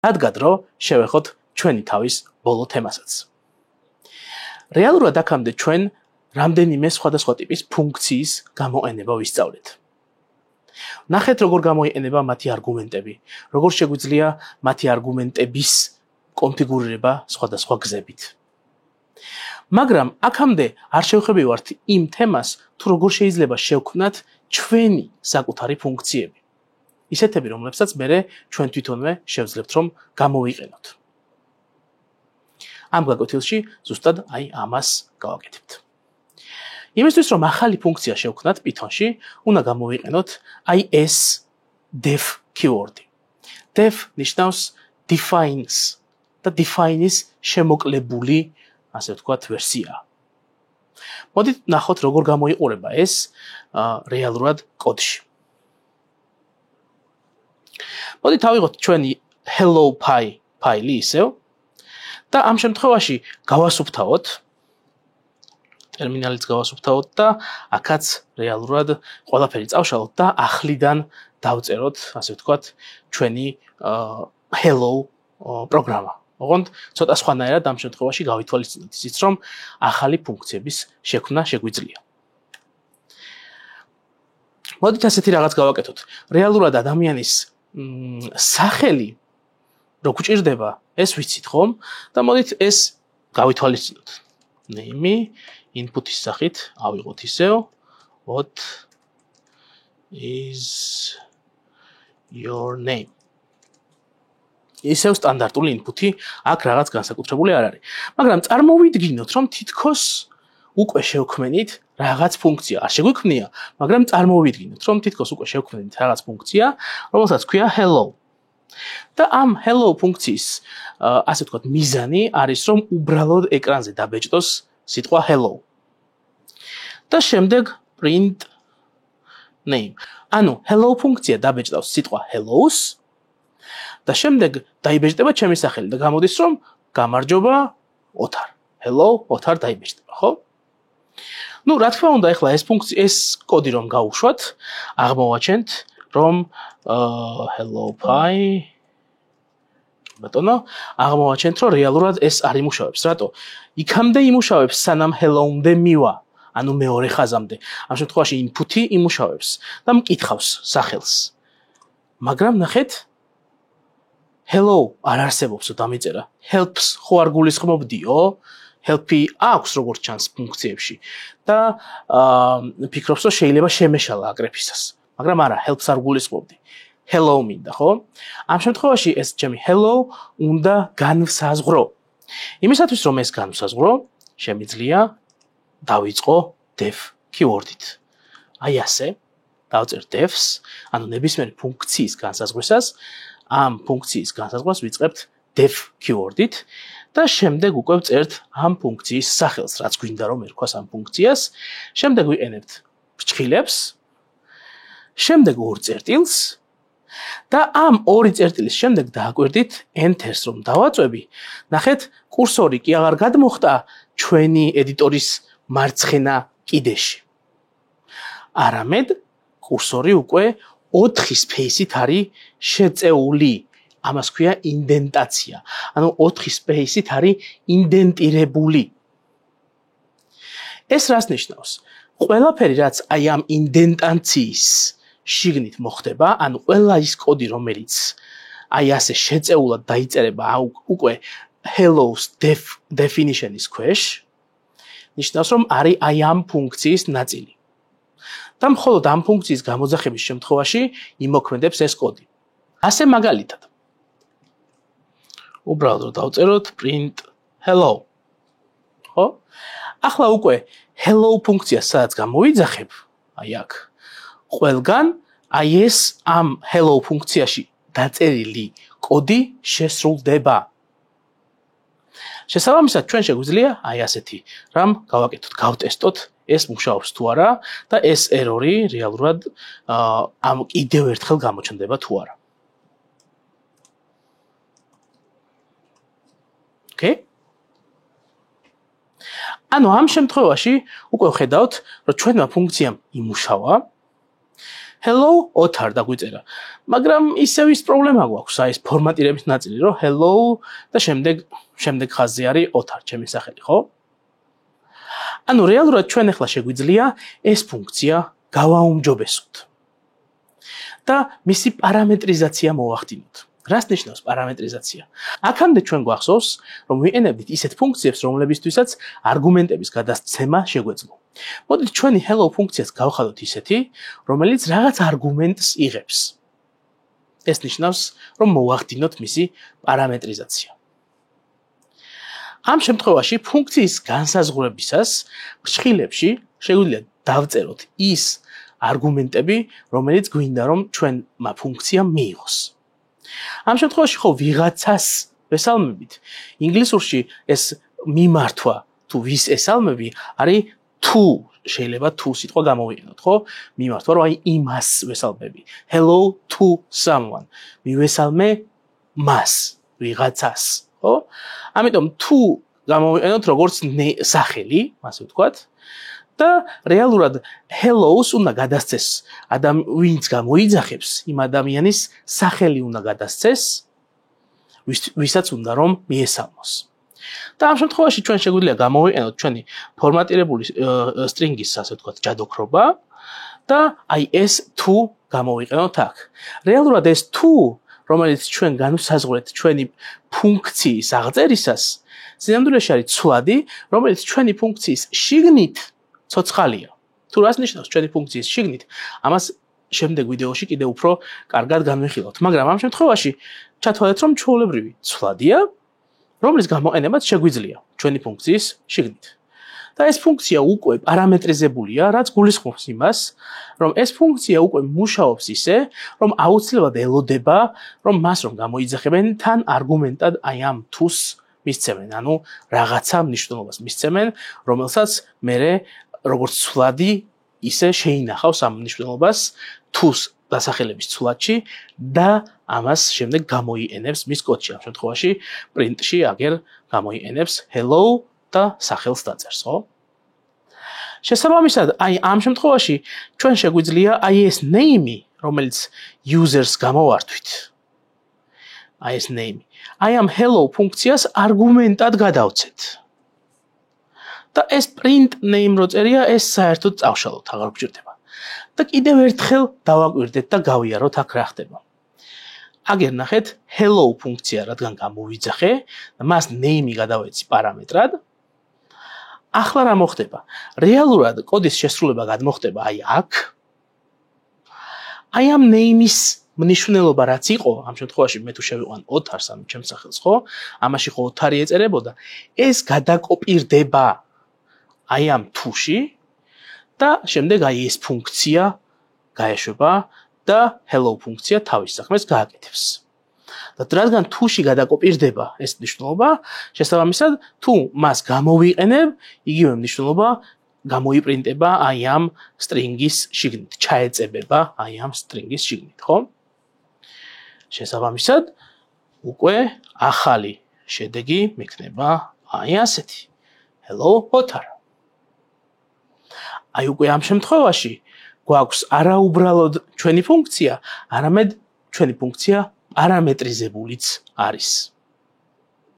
რადგან რომ შევეხოთ ჩვენი თავის ბოლო თემასაც. რეალურად აქამდე ჩვენ რამდენიმე სხვადასხვა ტიპის ფუნქციის გამოყენება ვისწავლეთ. ნახეთ როგორ გამოიყენება მათი არგუმენტები, როგორ შეგვიძლია მათი არგუმენტების კონფიგურირება სხვადასხვა გზებით. მაგრამ აქამდე არ შევხვევით იმ თემას, თუ როგორ შეიძლება შევქმნათ ჩვენი საკუთარი ფუნქციები. ისეთები, რომლებსაც მერე ჩვენ თვითონვე შევძლებთ რომ გამოვიყენოთ. ამ გაკვეთილში ზუსტად აი ამას გავაკეთებთ. იმისთვის რომ ახალი ფუნქცია შევქმნათ Python-ში, უნდა გამოვიყენოთ აი ეს def keyword-ი. Def ნიშნავს defines და define-ის შემოკლებული, ასე ვთქვათ, ვერსია. მოდით ნახოთ როგორ გამოიყურება ეს რეალურად კოდში. მოდით ავიღოთ ჩვენი hello.py ფაილი ისევ და ამ შემთხვევაში გავასუფთავოთ ტერმინალიც გავასუფთავოთ და აქაც რეალურად ყველაფერი წავშალოთ და ახლიდან დავწეროთ, ასე ვთქვათ, ჩვენი hello პროგრამა. ოღონდ ცოტა სხვანაირად ამ შემთხვევაში გავითვალისწინოთ ისიც რომ ახალი ფუნქციების შექმნა შეგვიძლია. მოდით ასეთი რაღაც გავაკეთოთ. რეალურად ადამიანის სახელი რო გვჭირდება, ეს ვიცით ხომ? და მოდით ეს გავითვალისწინოთ. name input-ის სახით ავიღოთ ისევ what is your name. ისევ სტანდარტული input-ი აქ რაღაც განსაკუთრებული არ არის. მაგრამ წარმოვიდგინოთ რომ თითქოს უკვე შევქმნით რაღაც ფუნქცია. არ შეგვიქმნია, მაგრამ წარმოვიდგინოთ რომ თითქოს უკვე შევქმნით რაღაც ფუნქცია, რომელსაც ქვია hello. და ამ hello ფუნქციის ასე ვთქვათ მიზანი არის რომ უბრალოდ ეკრანზე დაბეჭდოს სიტყვა hello. და შემდეგ print name. ანუ hello ფუნქცია დაბეჭდავს სიტყვა hello-ს და შემდეგ დაიბეჭდება ჩემი სახელი და გამოდის რომ გამარჯობა ოთარ. hello ოთარ დაიბეჭდება, ხო? ნუ რა თქმა უნდა ეხლა ეს კოდი რომ გავუშვათ, აღმოვაჩენთ რომ hello.py ბატონო, აღმოვაჩენთ რომ რეალურად ეს არ იმუშავებს. რატო? იქამდე იმუშავებს სანამ hello-მდე მივა, ანუ მეორე ხაზამდე. ამ შემთხვევაში input-ი იმუშავებს და მკითხავს სახელს. მაგრამ ნახეთ hello არ არსებობს დამიწერა. helps ხო არ გულისხმობდიო? help-ი აქვს როგორც ჩანს ფუნქციებში და ფიქრობს რომ შეიძლება შემეშალა აკრეფისას. მაგრამ არა, helps არ გულისხმობდი. hello მინდა, ხო? ამ შემთხვევაში ეს ჩემი hello უნდა განვსაზღვრო. იმისათვის რომ ეს განვსაზღვრო, შემიძლია დავიწყო def keyword-ით. აი ასე, დავწერ defs, ანუ ნებისმიერი ფუნქციის განსაზღვრისას, ამ ფუნქციის განსაზღვრას ვიწყებთ def keyword-ით და შემდეგ უკვე ვწერთ ამ ფუნქციის სახელს, რაც გვინდა რომ ერქვას ამ ფუნქციას. შემდეგ ვიყენებთ ფრჩხილებს, შემდეგ ორ წერტილს და ამ ორი წერტილის შემდეგ დააკვირდით enter-ს რომ დავაწვევი. ნახეთ, კურსორი კი აღარ გადმოხტა ჩვენი ედიტორის მარცხენა კიდეში. არამედ კურსორი უკვე 4 სპეისით არის შეწეული. ამას ქვია ინდენტაცია. ანუ 4 სპეისით არის ინდენტირებული. ეს რას ნიშნავს? ყველაფერი რაც აი ამ ინდენტაციის შიგნით მოხდება, ანუ ყველა ის კოდი რომელიც აი ასე შეწეულად დაიწერება უკვე hello-ს definition-ის ქვეშ, ნიშნავს რომ არის აი ამ ფუნქციის ნაწილი. და მხოლოდ ამ ფუნქციის გამოძახების შემთხვევაში იმოქმედებს ეს კოდი. ასე მაგალითად უბრალოდ რომ დავწეროთ print hello. ხო? ახლა უკვე hello ფუნქცია სადაც გამოვიძახებ, აი აქ. ყველგან აი ეს ამ hello ფუნქციაში დაწერილი კოდი შესრულდება. შესაბამისად ჩვენ შეგვიძლია აი ასეთი რამ გავაკეთოთ, გავტესტოთ ეს მუშაობს თუ არა და ეს ერორი რეალურად ამ კიდევ ერთხელ გამოჩნდება თუ არა. Okay? ანუ ამ შემთხვევაში უკვე ვხედავთ, რომ ჩვენმა ფუნქციამ იმუშავა. hello ოთარ დაგვიწერა. მაგრამ ისევ ის პრობლემა გვაქვს, აი ეს ფორმატირების ნაწილი, რომ hello და შემდეგ ხაზზე არის ოთარ, ჩემი სახელი, ხო? ანუ რეალურად ჩვენ ახლა შეგვიძლია ეს ფუნქცია გავაუმჯობესოთ. და მისი პარამეტრიზაცია მოვახდინოთ. რას ნიშნავს პარამეტრიზაცია? აქამდე ჩვენ გვახსოვს, რომ ვიყენებდით ისეთ ფუნქციებს, რომლებისთვისაც არგუმენტების გადასცემა შეგვეძლო. მოდით ჩვენი hello ფუნქციას გავხადოთ ისეთი, რომელიც რაღაც არგუმენტს იღებს. ეს ნიშნავს, რომ მოვახდინოთ მისი პარამეტრიზაცია. ამ შემთხვევაში ფუნქციის განსაზღვრებისას ფრჩხილებში შეგვიძლია დავწეროთ ის არგუმენტები, რომელიც გვინდა რომ ჩვენმა ფუნქციამ მიიღოს. ამ შემთხვევაში ხო ვიღაცას ვესალმებით. ინგლისურში ეს მიმართვა თუ ვის ესალმები არის თუ შეიძლება თუ სიტყვა გამოვიყენოთ, ხო? მიმართვა რომ აი იმას ვესალმები. Hello to someone. მივესალმე მას, ვიღაცას, ხო? ამიტომ თუ გამოვიყენოთ როგორც სახელი, ასე ვთქვათ. და რეალურად hello-ს უნდა გადასცეს ვინც გამოიძახებს იმ ადამიანის სახელი უნდა გადასცეს ვისაც უნდა რომ მიესალმოს. და ამ შემთხვევაში ჩვენ შეგვიძლია გამოვიყენოთ ჩვენი ფორმატირებული string-ის ასე ვთქვათ ჯადოქრობა და აი ეს თუ გამოვიყენოთ აქ. რეალურად ეს თუ რომელიც ჩვენ განვსაზღვრეთ ჩვენი ფუნქციის აღწერისას სინამდვილეში არის ცვლადი რომელიც ჩვენი ფუნქციის შიგნით ცოცხალია. თუ რას ნიშნავს ჩვენი ფუნქციის შიგნით, ამას შემდეგ ვიდეოში კიდევ უფრო კარგად განვიხილავთ. მაგრამ ამ შემთხვევაში ჩათვალეთ, რომ ჩვეულებრივი ცვლადია, რომლის გამოყენებაც შეგვიძლია ჩვენი ფუნქციის შიგნით. და ეს ფუნქცია უკვე პარამეტრიზებულია, რაც გულისხმობს იმას, რომ ეს ფუნქცია უკვე მუშაობს ისე, რომ აუცილებლად ელოდება, რომ მას რომ გამოიძახებენ თან არგუმენტად აი ამ თუს მისცემენ, ანუ რაღაცა მნიშვნელობას მისცემენ, რომელსაც მერე როგორც ცვლადი ისე შეინახავს ამ მნიშვნელობას თუს დასახელების ცვლადში და ამას შემდეგ გამოიენებს მის კოდში. ამ შემთხვევაში პრინტში აგერ გამოიენებს hello და სახელს დაწერს, ხო? შესაბამისად, აი ამ შემთხვევაში ჩვენ შეგვიძლია აი ეს name, რომელიც users გამოვართვით. აი ეს name. აი ამ hello ფუნქციას არგუმენტად გადავცეთ. და ეს print name რო წერია, ეს საერთოდ წავშალოთ, აღარ გჭირდება. და კიდევ ერთხელ დავაკვირდეთ და გავიაროთ აქ რა ხდება. აგერ ნახეთ hello ფუნქცია რადგან გამოვიძახე და მას name გადავეცი პარამეტრად. ახლა რა მოხდება? რეალურად კოდის შესრულება გადმოხდება აი აქ. აი ამ name-ის მნიშვნელობა რაც იყო, ამ შემთხვევაში მე თუ შევიყვან ოთარს ამ ჩემს სახელს, ხო? ამაში ხო ოთარი ეწერებოდა. ეს გადაკოპირდება აი ამ თუში და შემდეგ აი ეს ფუნქცია გაეშვება და hello ფუნქცია თავის საქმეს გააკეთებს. და რადგან თუში გადაკოპირდება ეს მნიშვნელობა, შესაბამისად თუ მას გამოვიყენებ, იგივე მნიშვნელობა გამოიპრინტება აი ამ string-ის შიგნით, ჩაეწებება აი ამ string-ის შიგნით, ხო? შესაბამისად უკვე ახალი შედეგი მექნება აი ასეთი. Hello ოთარ. აი უკვე ამ შემთხვევაში გვაქვს არაუბრალოდ ჩვენი ფუნქცია, არამედ ჩვენი ფუნქცია პარამეტრიზებულიც არის.